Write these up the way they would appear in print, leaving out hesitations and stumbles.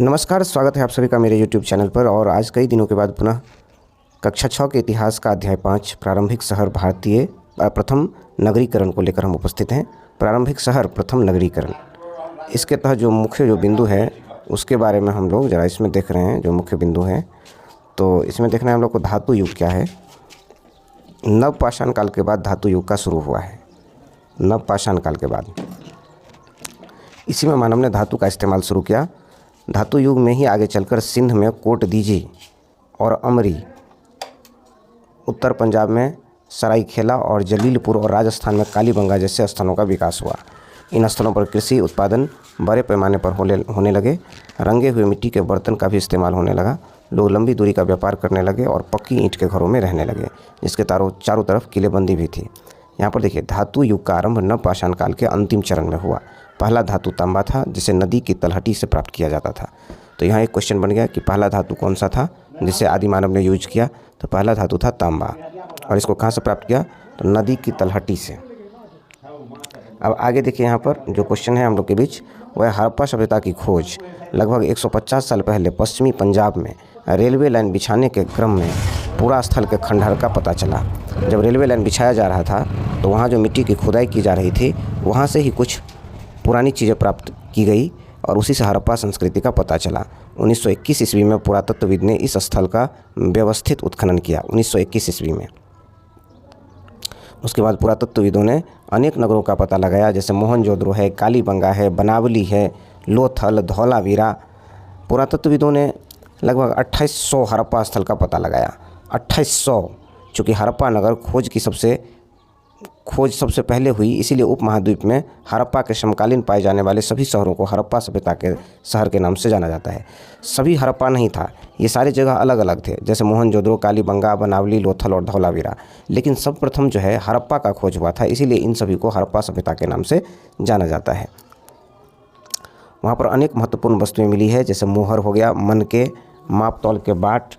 नमस्कार, स्वागत है आप सभी का मेरे YouTube चैनल पर। और आज कई दिनों के बाद पुनः कक्षा 6 के इतिहास का अध्याय 5 प्रारंभिक शहर भारतीय प्रथम नगरीकरण को लेकर हम उपस्थित हैं। प्रारंभिक शहर प्रथम नगरीकरण, इसके तहत जो मुख्य बिंदु है उसके बारे में हम लोग ज़रा इसमें देख रहे हैं। जो मुख्य बिंदु है तो इसमें देखना है हम लोग को धातु युग क्या है। नवपाषाण काल के बाद धातु युग का शुरू हुआ है। नवपाषाण काल के बाद इसी में मानव ने धातु का इस्तेमाल शुरू किया। धातु युग में ही आगे चलकर सिंध में कोटदीजी और अमरी, उत्तर पंजाब में सरायखेला और जलीलपुर और राजस्थान में कालीबंगा जैसे स्थलों का विकास हुआ। इन स्थलों पर कृषि उत्पादन बड़े पैमाने पर होने लगे। रंगे हुए मिट्टी के बर्तन का भी इस्तेमाल होने लगा। लोग लंबी दूरी का व्यापार करने लगे और पक्की ईंट के घरों में रहने लगे, जिसके चारों तरफ किलेबंदी भी थी। यहाँ पर देखिए, धातु युग का आरंभ नवपाषाण काल के अंतिम चरण में हुआ। पहला धातु तांबा था, जिसे नदी की तलहटी से प्राप्त किया जाता था। तो यहाँ एक क्वेश्चन बन गया कि पहला धातु कौन सा था जिसे आदि मानव ने यूज किया। तो पहला धातु था तांबा, और इसको कहाँ से प्राप्त किया? तो नदी की तलहटी से। अब आगे देखिए, यहाँ पर जो क्वेश्चन है हम लोग के बीच, वह हड़प्पा सभ्यता की खोज। लगभग 150 साल पहले पश्चिमी पंजाब में रेलवे लाइन बिछाने के क्रम में पूरा स्थल के खंडहर का पता चला। जब रेलवे लाइन बिछाया जा रहा था तो वहाँ जो मिट्टी की खुदाई की जा रही थी, वहाँ से ही कुछ पुरानी चीज़ें प्राप्त की गई और उसी से हड़प्पा संस्कृति का पता चला। 1921 ईस्वी में पुरातत्वविद ने इस स्थल का व्यवस्थित उत्खनन किया। 1921 ईस्वी में। उसके बाद पुरातत्वविदों ने अनेक नगरों का पता लगाया, जैसे मोहनजोदड़ो है, कालीबंगा है, बनावली है, लोथल, धौलावीरा। पुरातत्वविदों ने लगभग 2800 हड़प्पा स्थल का पता लगाया। 2800, चूँकि हड़प्पा नगर खोज सबसे पहले हुई, इसीलिए उपमहाद्वीप में हड़प्पा के समकालीन पाए जाने वाले सभी शहरों को हड़प्पा सभ्यता के शहर के नाम से जाना जाता है। सभी हड़प्पा नहीं था, ये सारी जगह अलग अलग थे, जैसे मोहनजोदड़ो, कालीबंगा, बनावली, लोथल और धौलावीरा। लेकिन सब प्रथम जो है हड़प्पा का खोज हुआ था, इसीलिए इन सभी को हड़प्पा सभ्यता के नाम से जाना जाता है। वहाँ पर अनेक महत्वपूर्ण वस्तुएं मिली है, जैसे मोहर हो गया, मन के, माप तौल के बाट,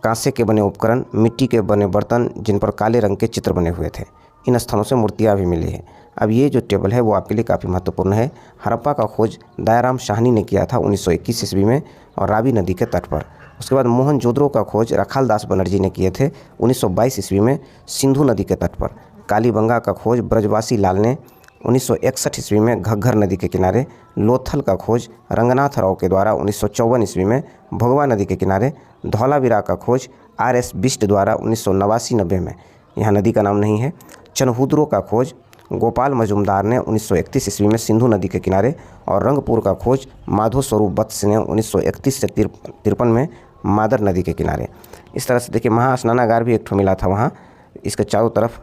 कांसे के बने उपकरण, मिट्टी के बने बर्तन जिन पर काले रंग के चित्र बने हुए थे। इन स्थलों से मूर्तियाँ भी मिली हैं। अब ये जो टेबल है वो आपके लिए काफ़ी महत्वपूर्ण है। हड़प्पा का खोज दयाराम शाहनी ने किया था 1921 ईस्वी में और रावी नदी के तट पर। उसके बाद मोहनजोदड़ो का खोज रखालदास बनर्जी ने किए थे 1922 ईस्वी में सिंधु नदी के तट पर। कालीबंगा का खोज ब्रजवासी लाल ने 1961 ईस्वी में घग्घर नदी के किनारे। लोथल का खोज रंगनाथ राव के द्वारा 1954 ईस्वी में भोगवा नदी के किनारे। धौलावीरा का खोज RS बिष्ट द्वारा 1989-90 में, यहाँ नदी का नाम नहीं है। चनहुद्रो का खोज गोपाल मजुमदार ने 1931 ईस्वी में सिंधु नदी के किनारे। और रंगपुर का खोज माधो स्वरूप वत्स ने 1931 से 53 में मादर नदी के किनारे। इस तरह से देखिए, महास्नानागार भी एक ठो मिला था वहाँ, इसके चारों तरफ।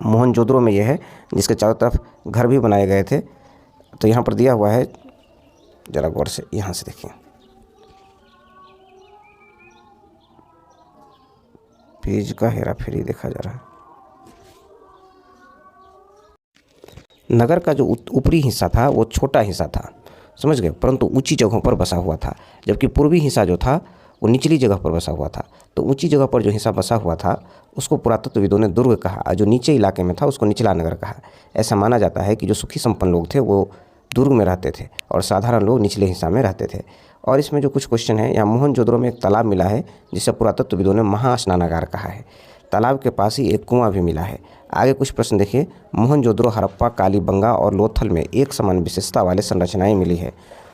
मोहनजोदड़ो में यह है जिसके चारों तरफ घर भी बनाए गए थे। तो यहाँ पर दिया हुआ है, जरा गौर से यहाँ से देखिए, पेज का हेरा फेरी देखा जा रहा है। नगर का जो ऊपरी हिस्सा था वो छोटा हिस्सा था, समझ गए, परंतु ऊंची जगहों पर बसा हुआ था, जबकि पूर्वी हिस्सा जो था वो निचली जगह पर बसा हुआ था। तो ऊंची जगह पर जो हिस्सा बसा हुआ था उसको पुरातत्वविदों ने दुर्ग कहा, और जो नीचे इलाके में था उसको निचला नगर कहा। ऐसा माना जाता है कि जो सुखी संपन्न लोग थे वो दुर्ग में रहते थे और साधारण लोग निचले हिस्सा में रहते थे। और इसमें जो कुछ क्वेश्चन है, यहाँ मोहनजोदड़ो में एक तालाब मिला है जिसे पुरातत्वविदों ने महास्नानागार कहा है। तालाब के पास ही एक कुआं भी मिला है। आगे कुछ प्रश्न देखिए। मोहनजोदड़ो, हड़प्पा, कालीबंगा और लोथल में एक समान विशेषता वाले संरचनाएं मिली है।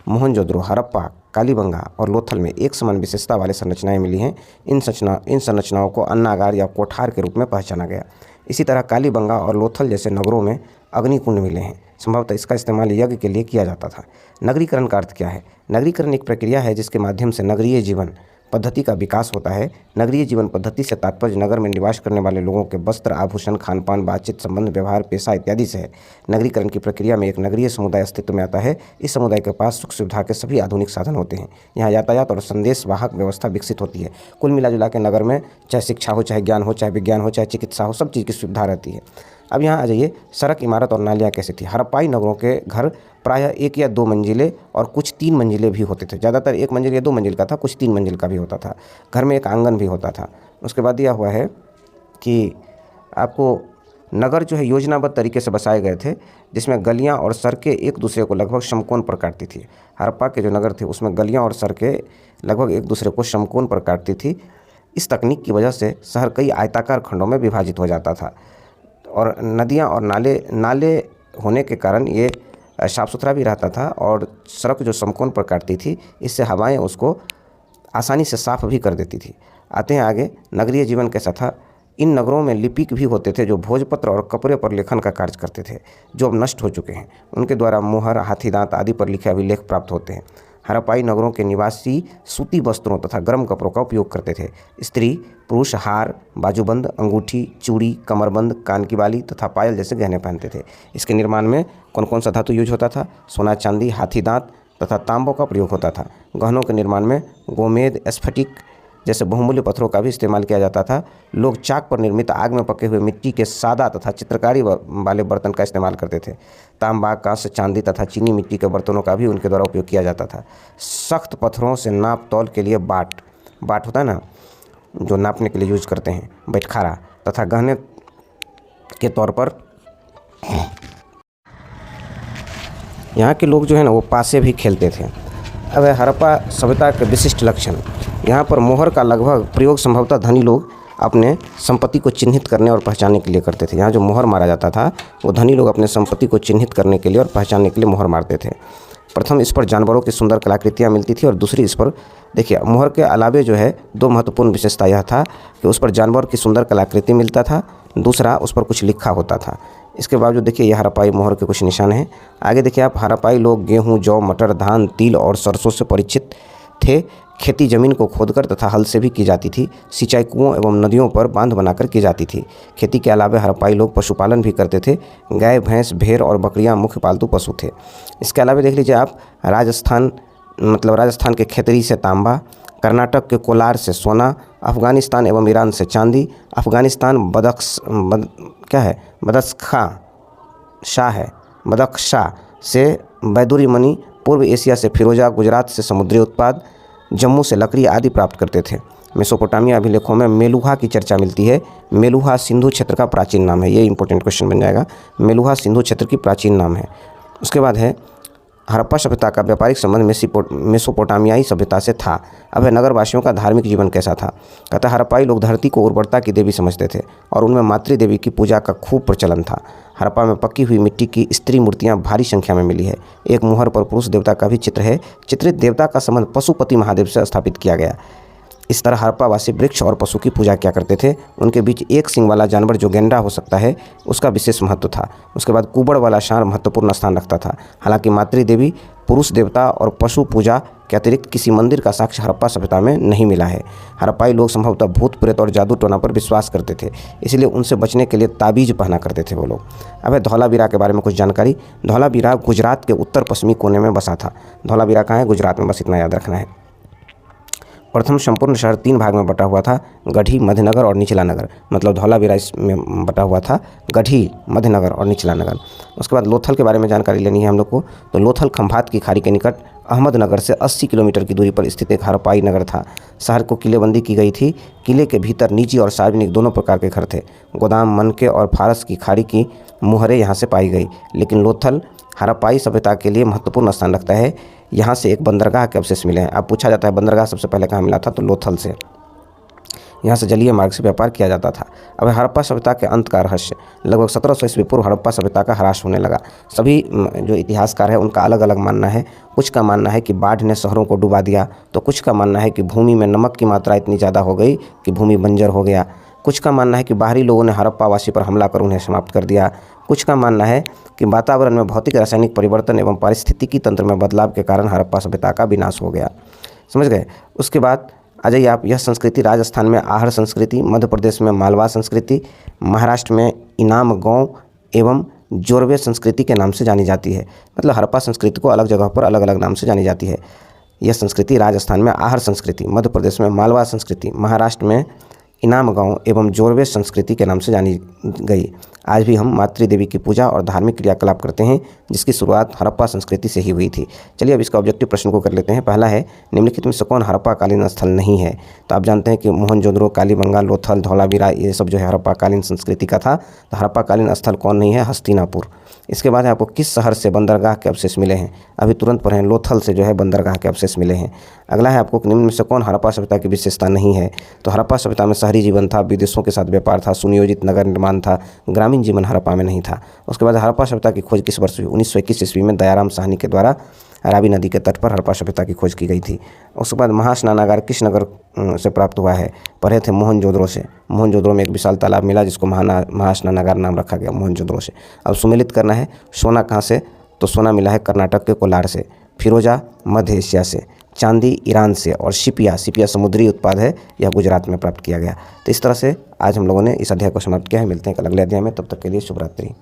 मोहनजोदड़ो, हड़प्पा, कालीबंगा और लोथल में एक समान विशेषता वाले संरचनाएं मिली हैं। इन संरचनाओं को अन्नागार या कोठार के रूप में पहचाना गया। इसी तरह कालीबंगा और लोथल जैसे नगरों में अग्निकुंड मिले हैं। संभवतः इसका इस्तेमाल यज्ञ के लिए किया जाता था। नगरीकरण का अर्थ क्या है? नगरीकरण एक प्रक्रिया है जिसके माध्यम से नगरीय जीवन पद्धति का विकास होता है। नगरीय जीवन पद्धति से तात्पर्य नगर में निवास करने वाले लोगों के वस्त्र, आभूषण, खान पान, बातचीत, संबंध, व्यवहार, पेशा इत्यादि से है। नगरीकरण की प्रक्रिया में एक नगरीय समुदाय अस्तित्व में आता है। इस समुदाय के पास सुख सुविधा के सभी आधुनिक साधन होते हैं। यहाँ यातायात और संदेश वाहक व्यवस्था विकसित होती है। कुल मिलाजुला के नगर में चाहे शिक्षा हो, चाहे ज्ञान हो, चाहे विज्ञान हो, चाहे चिकित्सा हो, सब चीज़ की सुविधा रहती है। अब यहाँ आ जाइए, सड़क, इमारत और नालियाँ कैसी थी? हड़प्पाई नगरों के घर प्रायः 1 या 2 मंजिले और कुछ 3 मंजिले भी होते थे। ज़्यादातर 1 मंजिल या 2 मंजिल का था, कुछ 3 मंजिल का भी होता था। घर में एक आंगन भी होता था। उसके बाद दिया हुआ है कि आपको नगर जो है योजनाबद्ध तरीके से बसाए गए थे, जिसमें गलियां और सड़कें एक दूसरे को लगभग समकोण पर काटती थी। हड़प्पा के जो नगर थे उसमें गलियां और सड़कें लगभग एक दूसरे को समकोण पर काटती थी। इस तकनीक की वजह से शहर कई आयताकार खंडों में विभाजित हो जाता था और नदियाँ और नाले होने के कारण ये साफ़ सुथरा भी रहता था और सड़क जो समकोण पर काटती थी, इससे हवाएं उसको आसानी से साफ़ भी कर देती थी। आते हैं आगे, नगरीय जीवन कैसा था। इन नगरों में लिपिक भी होते थे जो भोजपत्र और कपड़े पर लेखन का कार्य करते थे, जो अब नष्ट हो चुके हैं। उनके द्वारा मुहर, हाथीदांत आदि पर लिखे अभिलेख प्राप्त होते हैं। हड़प्पाई नगरों के निवासी सूती वस्त्रों तथा गर्म कपड़ों का उपयोग करते थे। स्त्री पुरुष हार, बाजूबंद, अंगूठी, चूड़ी, कमरबंद, कान की बाली तथा पायल जैसे गहने पहनते थे। इसके निर्माण में कौन कौन सा धातु यूज होता था? सोना, चांदी, हाथीदांत तथा तांबों का प्रयोग होता था। गहनों के निर्माण में गोमेद, स्फटिक जैसे बहुमूल्य पत्थरों का भी इस्तेमाल किया जाता था। लोग चाक पर निर्मित आग में पके हुए मिट्टी के सादा तथा चित्रकारी वाले बर्तन का इस्तेमाल करते थे। तांबा, कांस्य, चांदी तथा चीनी मिट्टी के बर्तनों का भी उनके द्वारा उपयोग किया जाता था। सख्त पत्थरों से नाप तौल के लिए बाट होता है ना, जो नापने के लिए यूज करते हैं, बैठखारा तथा गहने के तौर पर यहाँ के लोग जो है ना वो पासे भी खेलते थे। अब है हड़प्पा सभ्यता के विशिष्ट लक्षण। यहाँ पर मोहर का लगभग प्रयोग संभवतः धनी लोग अपने संपत्ति को चिन्हित करने और पहचानने के लिए करते थे। यहाँ जो मोहर मारा जाता था वो धनी लोग अपने संपत्ति को चिन्हित करने के लिए और पहचानने के लिए मोहर मारते थे। प्रथम इस पर जानवरों की सुंदर कलाकृतियाँ मिलती थी और दूसरी इस पर देखिए मोहर के अलावे जो है दो महत्वपूर्ण विशेषता यह था कि उस पर जानवर की सुंदर कलाकृति मिलता था, दूसरा उस पर कुछ लिखा होता था। इसके बावजूद देखिए यह हड़प्पाई मोहर के कुछ निशान हैं। आगे देखिए आप, हड़प्पाई लोग गेहूँ, जौ, मटर, धान, तिल और सरसों से परिचित थे। खेती जमीन को खोदकर तथा हल से भी की जाती थी। सिंचाई कुओं एवं नदियों पर बांध बनाकर की जाती थी। खेती के अलावा हड़प्पाई लोग पशुपालन भी करते थे। गाय, भैंस, भेड़ और बकरियां मुख्य पालतू पशु थे। इसके अलावा देख लीजिए आप, राजस्थान के खेतरी से तांबा, कर्नाटक के कोलार से सोना, अफ़गानिस्तान एवं ईरान से चांदी, अफ़गानिस्तान बदख्शां से बैदुरी मणि, पूर्व एशिया से फिरोजा, गुजरात से समुद्री उत्पाद, जम्मू से लकड़ी आदि प्राप्त करते थे। मेसोपोटामिया अभिलेखों में मेलुहा की चर्चा मिलती है। मेलुहा सिंधु क्षेत्र का प्राचीन नाम है। ये इंपॉर्टेंट क्वेश्चन बन जाएगा। मेलुहा सिंधु क्षेत्र की प्राचीन नाम है। उसके बाद है हड़प्पा सभ्यता का व्यापारिक संबंध मेसोपोटामियाई सभ्यता से था। अब है नगरवासियों का धार्मिक जीवन कैसा था। कहता है हड़प्पाई लोग धरती को उर्वरता की देवी समझते थे और उनमें मातृ देवी की पूजा का खूब प्रचलन था। हड़प्पा में पकी हुई मिट्टी की स्त्री मूर्तियां भारी संख्या में मिली है। एक मुहर पर पुरुष देवता का भी चित्र है। चित्रित देवता का संबंध पशुपति महादेव से स्थापित किया गया। इस तरह हड़प्पावासी वृक्ष और पशु की पूजा क्या करते थे। उनके बीच एक सींग वाला जानवर जो गेंडा हो सकता है उसका विशेष महत्व था। उसके बाद कुबड़ वाला सांड महत्वपूर्ण स्थान रखता था। हालांकि मातृ देवी, पुरुष देवता और पशु पूजा के अतिरिक्त किसी मंदिर का साक्ष्य हड़प्पा सभ्यता में नहीं मिला है। हड़प्पाई लोग संभवतः भूत प्रेत और जादू टोना पर विश्वास करते थे, इसलिए उनसे बचने के लिए ताबीज पहना करते थे वो लोग। अब है धौलावीरा के बारे में कुछ जानकारी। धौलावीरा गुजरात के उत्तर पश्चिमी कोने में बसा था। धौलावीरा कहाँ है? गुजरात में, बस इतना याद रखना है। प्रथम संपूर्ण शहर 3 भाग में बटा हुआ था, गढ़ी, मध्यनगर और निचला नगर। मतलब धौलावीरा इसमें बटा हुआ था, गढ़ी, मध्यनगर और निचला नगर। उसके बाद लोथल के बारे में जानकारी लेनी है हम लोग को। तो लोथल खंभात की खाड़ी के निकट अहमदनगर से 80 किलोमीटर की दूरी पर स्थित एक हड़प्पाई नगर था। शहर को किलेबंदी की गई थी। किले के भीतर निजी और सार्वजनिक दोनों प्रकार के घर थे। गोदाम, मनके और फारस की खाड़ी की मुहरें यहाँ से पाई गई। लेकिन लोथल हड़प्पाई सभ्यता के लिए महत्वपूर्ण स्थान रखता है। यहाँ से एक बंदरगाह के अवशेष मिले हैं। अब पूछा जाता है बंदरगाह सबसे पहले कहाँ मिला था, तो लोथल से। यहाँ से जलीय मार्ग से व्यापार किया जाता था। अब हड़प्पा सभ्यता के अंत का रहस्य। लगभग 1700 ईस्वी पूर्व हड़प्पा सभ्यता का ह्रास होने लगा। सभी जो इतिहासकार है उनका अलग अलग मानना है। कुछ का मानना है कि बाढ़ ने शहरों को डुबा दिया, तो कुछ का मानना है कि भूमि में नमक की मात्रा इतनी ज़्यादा हो गई कि भूमि बंजर हो गया। कुछ का मानना है कि बाहरी लोगों ने हड़प्पावासी पर हमला कर उन्हें समाप्त कर दिया। कुछ का मानना है कि वातावरण में भौतिक रासायनिक परिवर्तन एवं पारिस्थितिकी तंत्र में बदलाव के कारण हड़प्पा सभ्यता का विनाश हो गया। समझ गए। उसके बाद आ जाइए आप, यह संस्कृति राजस्थान में आहड़ संस्कृति, मध्य प्रदेश में मालवा संस्कृति, महाराष्ट्र में इनाम गाँव एवं जोरवे संस्कृति के नाम से जानी जाती है। मतलब हड़प्पा संस्कृति को अलग जगह पर अलग अलग नाम से जानी जाती है। यह संस्कृति राजस्थान में आहड़ संस्कृति, मध्य प्रदेश में मालवा संस्कृति, महाराष्ट्र में इनाम गांव एवं जोरवे संस्कृति के नाम से जानी गई। आज भी हम मातृ देवी की पूजा और धार्मिक क्रियाकलाप करते हैं, जिसकी शुरुआत हड़प्पा संस्कृति से ही हुई थी। चलिए अब इसका ऑब्जेक्टिव प्रश्न को कर लेते हैं। पहला है, निम्नलिखित में से कौन हड़प्पा कालीन स्थल नहीं है? तो आप जानते हैं कि मोहनजोदड़ो, कालीबंगा, लोथल, धौलावीरा ये सब जो है हड़प्पा कालीन संस्कृति का था। तो हड़प्पा कालीन स्थल कौन नहीं है? हस्तिनापुर। इसके बाद है आपको किस शहर से बंदरगाह के अवशेष मिले हैं? अभी तुरंत पढ़ें, लोथल से जो है बंदरगाह के अवशेष मिले हैं। अगला है आपको निम्न में से कौन हड़प्पा सभ्यता की विशेषता नहीं है? तो हड़प्पा सभ्यता में शहरी जीवन था, विदेशों के साथ व्यापार था, सुनियोजित नगर निर्माण था, ग्रामीण जीवन हड़प्पा में नहीं था। उसके बाद हड़प्पा सभ्यता की खोज किस वर्ष हुई? 1921 ईस्वी में दयाराम साहनी के द्वारा रावी नदी के तट पर हड़प्पा सभ्यता की खोज की गई थी। उसके बाद महास्नानागार किस नगर से प्राप्त हुआ है? पढ़े थे मोहनजोदड़ो से। मोहनजोदड़ो में एक विशाल तालाब मिला जिसको महास्नानागार नाम रखा गया मोहनजोदड़ो से। अब सुमेलित करना है, सोना कहाँ से? तो सोना मिला है कर्नाटक के कोलार से, फिरोजा मध्य एशिया से, चांदी ईरान से और सिपिया समुद्री उत्पाद है, यह गुजरात में प्राप्त किया गया। तो इस तरह से आज हम लोगों ने इस अध्याय को समाप्त किया है। मिलते हैं कल अगले अध्याय में, तब तक के लिए शुभ रात्रि।